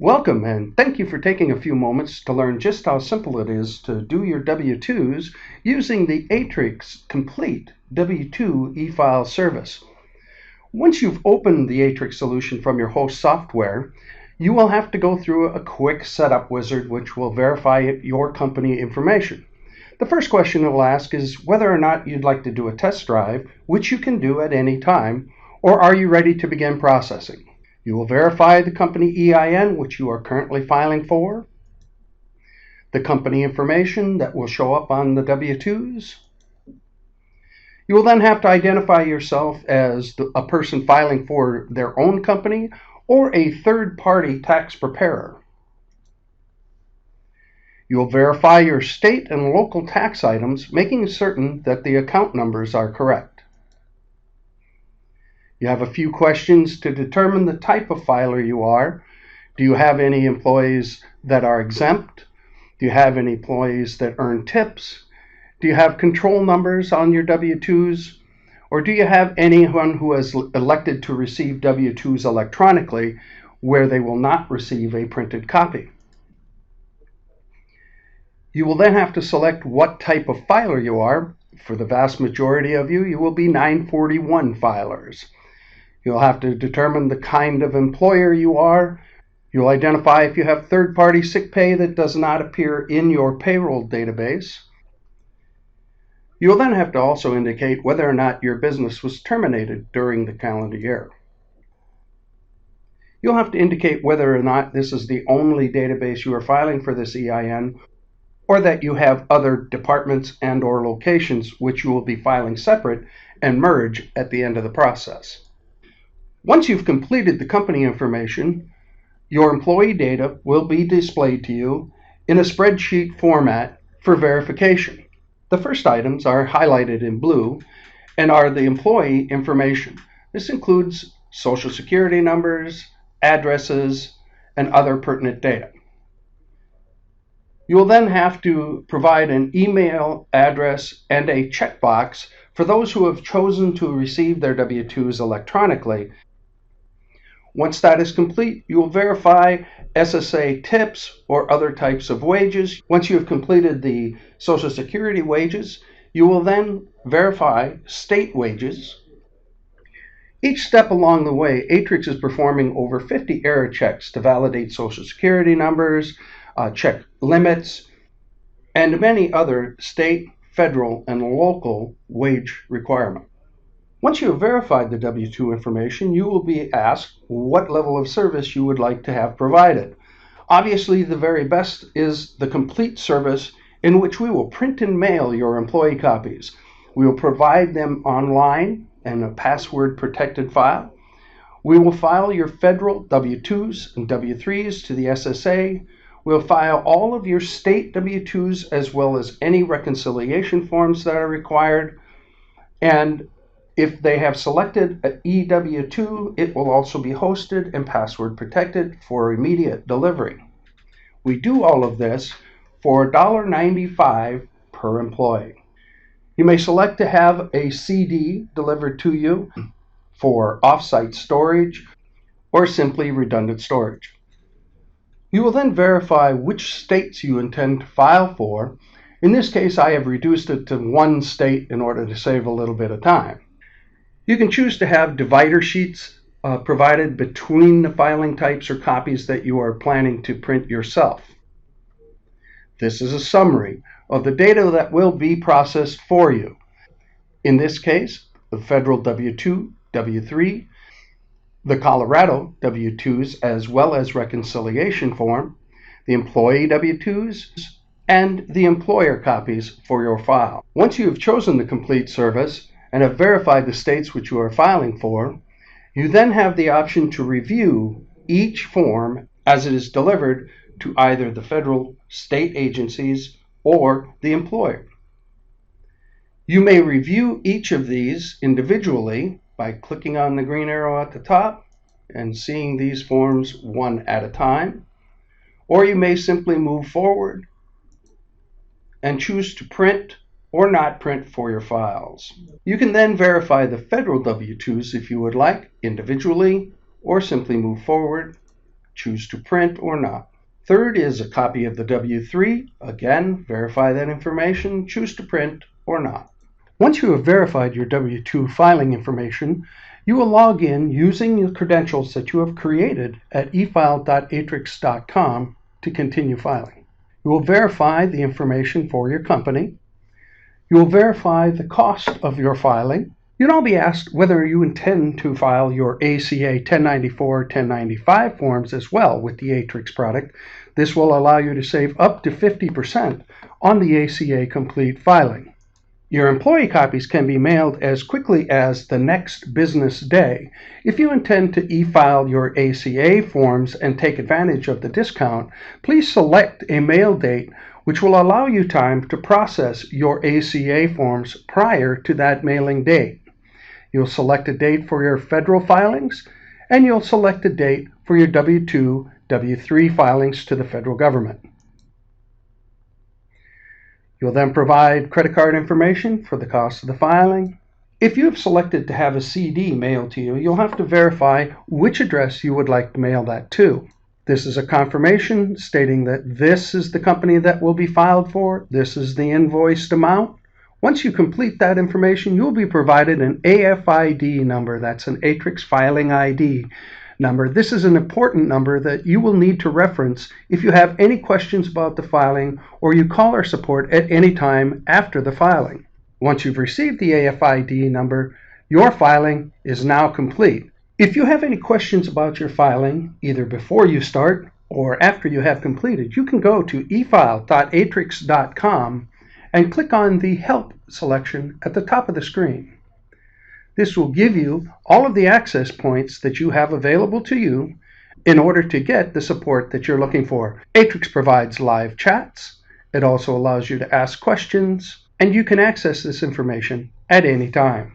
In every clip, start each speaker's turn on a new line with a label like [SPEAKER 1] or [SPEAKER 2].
[SPEAKER 1] Welcome, and thank you for taking a few moments to learn just how simple it is to do your W-2s using the Aatrix COMPLETE W2 e-file service. Once you've opened the Aatrix solution from your host software, you will have to go through a quick setup wizard which will verify your company information. The first question it will ask is whether or not you'd like to do a test drive, which you can do at any time, or are you ready to begin processing? You will verify the company EIN, which you are currently filing for, the company information that will show up on the W-2s. You will then have to identify yourself as a person filing for their own company or a third-party tax preparer. You will verify your state and local tax items, making certain that the account numbers are correct. You have a few questions to determine the type of filer you are. Do you have any employees that are exempt? Do you have any employees that earn tips? Do you have control numbers on your W-2s? Or do you have anyone who has elected to receive W-2s electronically where they will not receive a printed copy? You will then have to select what type of filer you are. For the vast majority of you, you will be 941 filers. You'll have to determine the kind of employer you are. You'll identify if you have third-party sick pay that does not appear in your payroll database. You'll then have to also indicate whether or not your business was terminated during the calendar year. You'll have to indicate whether or not this is the only database you are filing for this EIN, or that you have other departments and or locations which you will be filing separate and merge at the end of the process. Once you've completed the company information, your employee data will be displayed to you in a spreadsheet format for verification. The first items are highlighted in blue and are the employee information. This includes social security numbers, addresses, and other pertinent data. You will then have to provide an email address and a checkbox for those who have chosen to receive their W-2s electronically. Once that is complete, you will verify SSA tips or other types of wages. Once you have completed the Social Security wages, you will then verify state wages. Each step along the way, Aatrix is performing over 50 error checks to validate Social Security numbers, check limits, and many other state, federal, and local wage requirements. Once you have verified the W-2 information, you will be asked what level of service you would like to have provided. Obviously, the very best is the complete service, in which we will print and mail your employee copies. We will provide them online in a password-protected file. We will file your federal W-2s and W-3s to the SSA. We'll file all of your state W-2s as well as any reconciliation forms that are required. And if they have selected an EW-2, it will also be hosted and password protected for immediate delivery. We do all of this for $1.95 per employee. You may select to have a CD delivered to you for off-site storage or simply redundant storage. You will then verify which states you intend to file for. In this case, I have reduced it to one state in order to save a little bit of time. You can choose to have divider sheets provided between the filing types or copies that you are planning to print yourself. This is a summary of the data that will be processed for you. In this case, the federal W-2, W-3, the Colorado W-2s as well as reconciliation form, the employee W-2s, and the employer copies for your file. Once you have chosen the complete service and have verified the states which you are filing for, you then have the option to review each form as it is delivered to either the federal, state agencies, or the employer. You may review each of these individually by clicking on the green arrow at the top and seeing these forms one at a time, or you may simply move forward and choose to print or not print for your files. You can then verify the federal W-2s if you would like, individually, or simply move forward, choose to print or not. Third is a copy of the W-3. Again, verify that information, choose to print or not. Once you have verified your W-2 filing information, you will log in using the credentials that you have created at efile.aatrix.com to continue filing. You will verify the information for your company. You will verify the cost of your filing. You'll now be asked whether you intend to file your ACA 1094, 1095 forms as well with the Aatrix product. This will allow you to save up to 50% on the ACA Complete filing. Your employee copies can be mailed as quickly as the next business day. If you intend to e-file your ACA forms and take advantage of the discount, please select a mail date which will allow you time to process your ACA forms prior to that mailing date. You'll select a date for your federal filings, and you'll select a date for your W-2, W-3 filings to the federal government. You'll then provide credit card information for the cost of the filing. If you have selected to have a CD mailed to you, you'll have to verify which address you would like to mail that to. This is a confirmation stating that this is the company that will be filed for, this is the invoiced amount. Once you complete that information, you'll be provided an AFID number. That's an Aatrix Filing ID number. This is an important number that you will need to reference if you have any questions about the filing or you call our support at any time after the filing. Once you've received the AFID number, your filing is now complete. If you have any questions about your filing, either before you start or after you have completed, you can go to efile.aatrix.com and click on the Help selection at the top of the screen. This will give you all of the access points that you have available to you in order to get the support that you're looking for. Aatrix provides live chats. It also allows you to ask questions, and you can access this information at any time.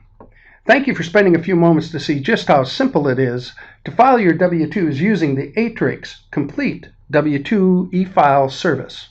[SPEAKER 1] Thank you for spending a few moments to see just how simple it is to file your W-2s using the Aatrix Complete W-2 e-file service.